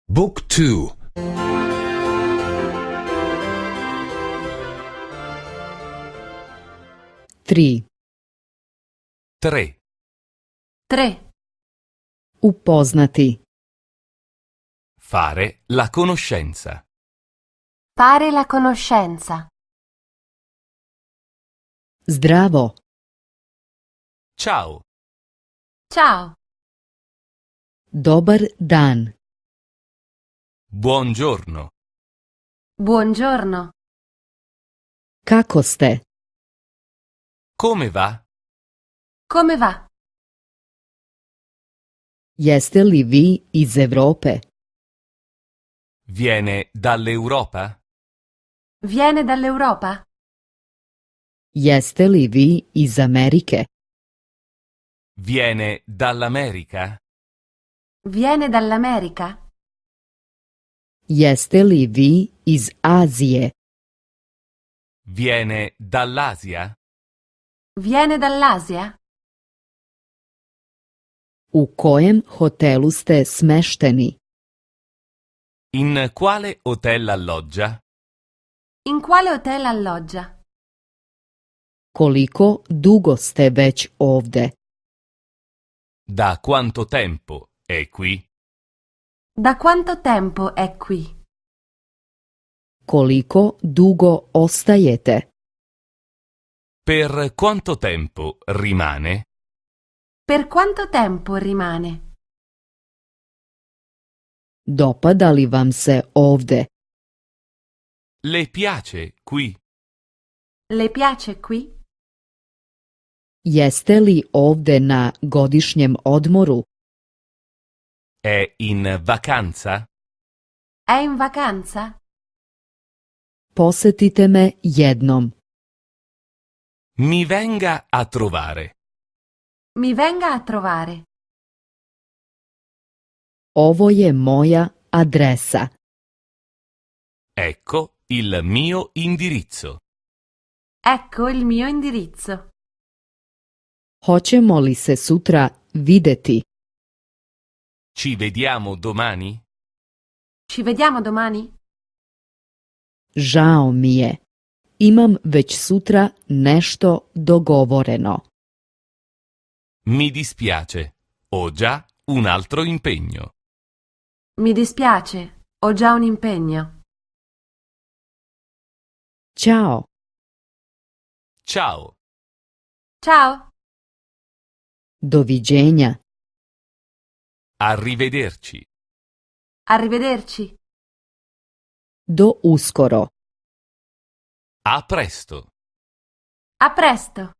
Book 2. 3. 3. 3. Upoznati. Fare la conoscenza. Fare la conoscenza. Zdravo. Ciao. Ciao. Dobar dan. Buongiorno. Buongiorno. Kako ste? Come va? Come va? Jeste li vi iz Europe? Viene dall'Europa? Viene dall'Europa? Jeste li vi iz Amerike? Viene dall'America? Viene dall'America? Jeste li vi iz Azije? Viene dall'Asia? Viene dall'Asia? U kojem hotelu ste smešteni? In quale hotel alloggia? In quale hotel alloggia? Koliko dugo ste već ovde? Da quanto tempo è qui? Da quanto tempo è qui? Koliko dugo ostajete? Per quanto tempo rimane? Per quanto tempo rimane? Dopada li vam se ovde? Le piace qui? Le piace qui? Jeste li ovde na godišnjem odmoru? È in vacanza? È in vacanza? Posetite me jednom. Mi venga a trovare. Mi venga a trovare. Ovo je moja adresa. Ecco il mio indirizzo. Ecco il mio indirizzo. Hoćemo li se sutra videti? Ci vediamo domani? Ci vediamo domani? Žao mi je. Imam već sutra nešto dogovoreno. Mi dispiace, ho già un altro impegno. Mi dispiace, ho già un impegno. Ćao. Ciao, Ciao. Doviđenja. arrivederci. Arrivederci. Do uskoro. A presto. A presto.